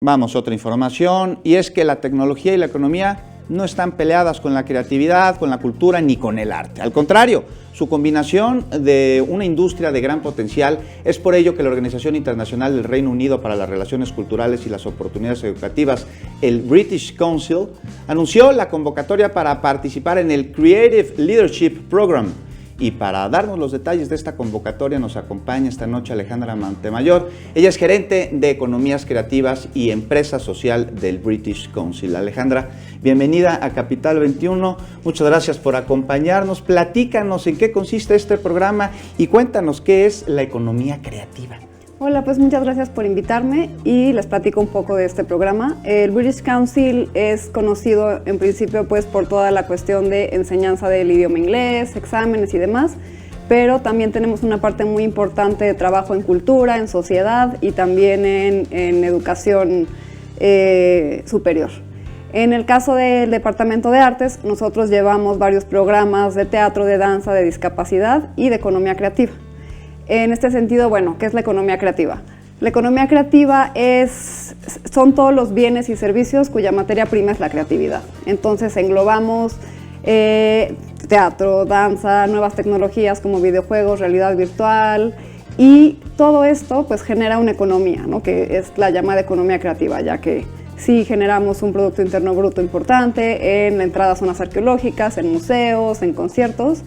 Vamos, otra información, y es que la tecnología y la economía no están peleadas con la creatividad, con la cultura ni con el arte. Al contrario, su combinación de una industria de gran potencial es por ello que la Organización Internacional del Reino Unido para las Relaciones Culturales y las Oportunidades Educativas, el British Council, anunció la convocatoria para participar en el Creative Leadership Program. Y para darnos los detalles de esta convocatoria nos acompaña esta noche Alejandra Montemayor. Ella es gerente de Economías Creativas y Empresa Social del British Council. Alejandra, bienvenida a Capital 21. Muchas gracias por acompañarnos. Platícanos en qué consiste este programa y cuéntanos qué es la economía creativa. Hola, pues muchas gracias por invitarme y les platico un poco de este programa. El British Council es conocido en principio pues por toda la cuestión de enseñanza del idioma inglés, exámenes y demás, pero también tenemos una parte muy importante de trabajo en cultura, en sociedad y también en educación superior. En el caso del Departamento de Artes, nosotros llevamos varios programas de teatro, de danza, de discapacidad y de economía creativa. En este sentido, bueno, ¿qué es la economía creativa? La economía creativa son todos los bienes y servicios cuya materia prima es la creatividad. Entonces englobamos teatro, danza, nuevas tecnologías como videojuegos, realidad virtual, y todo esto pues genera una economía, ¿no? Que es la llamada economía creativa, ya que sí generamos un Producto Interno Bruto importante en la entrada a zonas arqueológicas, en museos, en conciertos.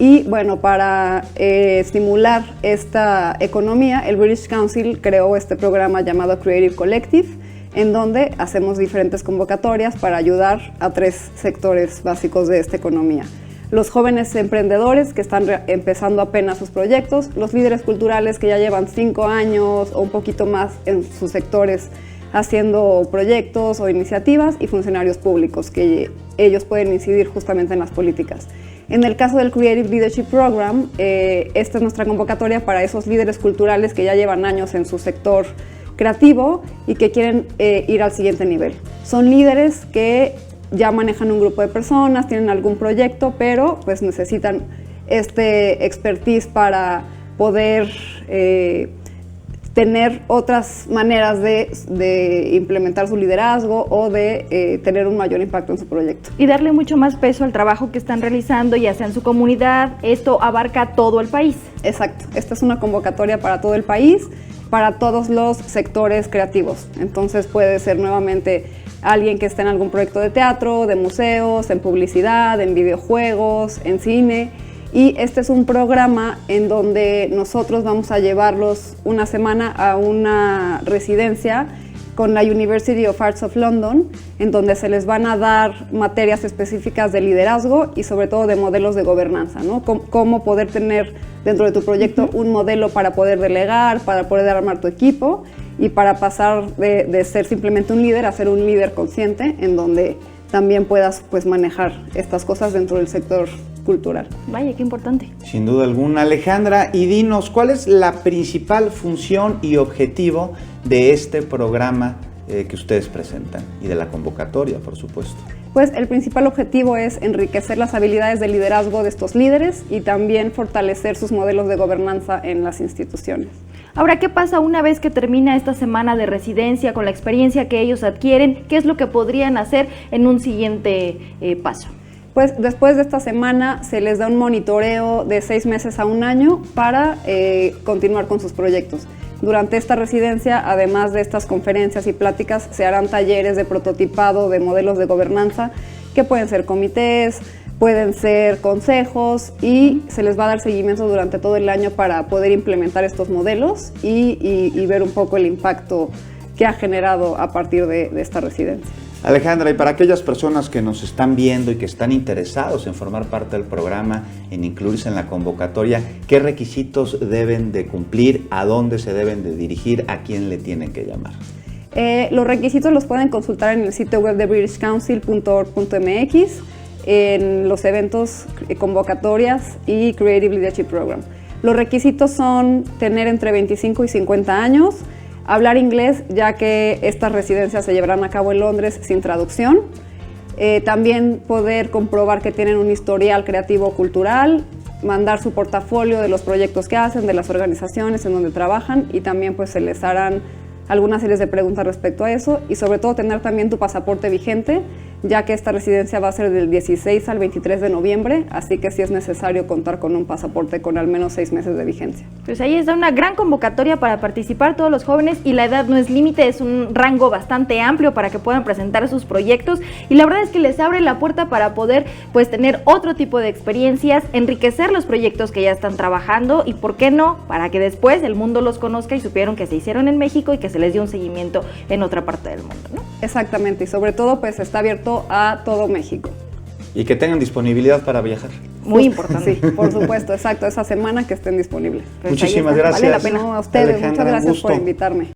Y bueno, para estimular esta economía, el British Council creó este programa llamado Creative Collective, en donde hacemos diferentes convocatorias para ayudar a 3 sectores básicos de esta economía. Los jóvenes emprendedores que están empezando apenas sus proyectos, los líderes culturales que ya llevan 5 años o un poquito más en sus sectores haciendo proyectos o iniciativas, y funcionarios públicos que ellos pueden incidir justamente en las políticas. En el caso del Creative Leadership Program, esta es nuestra convocatoria para esos líderes culturales que ya llevan años en su sector creativo y que quieren ir al siguiente nivel. Son líderes que ya manejan un grupo de personas, tienen algún proyecto, pero pues necesitan este expertise para poder tener otras maneras de implementar su liderazgo o de tener un mayor impacto en su proyecto. Y darle mucho más peso al trabajo que están realizando, ya sea en su comunidad. Esto abarca todo el país. Exacto, esta es una convocatoria para todo el país, para todos los sectores creativos. Entonces puede ser nuevamente alguien que esté en algún proyecto de teatro, de museos, en publicidad, en videojuegos, en cine. Y este es un programa en donde nosotros vamos a llevarlos una semana a una residencia con la University of Arts of London, en donde se les van a dar materias específicas de liderazgo y sobre todo de modelos de gobernanza, ¿no? Cómo poder tener dentro de tu proyecto un modelo para poder delegar, para poder armar tu equipo y para pasar de ser simplemente un líder a ser un líder consciente, en donde también puedas pues manejar estas cosas dentro del sector cultural. Vaya, qué importante. Sin duda alguna. Alejandra, y dinos, ¿cuál es la principal función y objetivo de este programa que ustedes presentan y de la convocatoria, por supuesto? Pues el principal objetivo es enriquecer las habilidades de liderazgo de estos líderes y también fortalecer sus modelos de gobernanza en las instituciones. Ahora, ¿qué pasa una vez que termina esta semana de residencia con la experiencia que ellos adquieren? ¿Qué es lo que podrían hacer en un siguiente paso? Pues después de esta semana se les da un monitoreo de 6 meses a 1 año para continuar con sus proyectos. Durante esta residencia, además de estas conferencias y pláticas, se harán talleres de prototipado de modelos de gobernanza, que pueden ser comités, pueden ser consejos, y se les va a dar seguimiento durante todo el año para poder implementar estos modelos y ver un poco el impacto que ha generado a partir de esta residencia. Alejandra, y para aquellas personas que nos están viendo y que están interesados en formar parte del programa, en incluirse en la convocatoria, ¿qué requisitos deben de cumplir? ¿A dónde se deben de dirigir? ¿A quién le tienen que llamar? Los requisitos los pueden consultar en el sitio web de britishcouncil.org.mx, en los eventos, convocatorias y Creative Leadership Program. Los requisitos son tener entre 25 y 50 años, hablar inglés, ya que estas residencias se llevarán a cabo en Londres sin traducción. También poder comprobar que tienen un historial creativo cultural, mandar su portafolio de los proyectos que hacen, de las organizaciones en donde trabajan, y también pues se les harán algunas series de preguntas respecto a eso y sobre todo tener también tu pasaporte vigente, ya que esta residencia va a ser del 16 al 23 de noviembre, así que sí es necesario contar con un pasaporte con al menos 6 meses de vigencia. Pues ahí está una gran convocatoria para participar todos los jóvenes y la edad no es límite, es un rango bastante amplio para que puedan presentar sus proyectos y la verdad es que les abre la puerta para poder pues tener otro tipo de experiencias, enriquecer los proyectos que ya están trabajando y por qué no, para que después el mundo los conozca y supieron que se hicieron en México y que se les dio un seguimiento en otra parte del mundo, ¿no? Exactamente, y sobre todo pues está abierto a todo México. Y que tengan disponibilidad para viajar. Muy importante. Sí, por supuesto, exacto, esa semana que estén disponibles. Pues Muchísimas ahí está, gracias. vale la pena. No, a ustedes, Alejandra, muchas gracias gusto. por invitarme.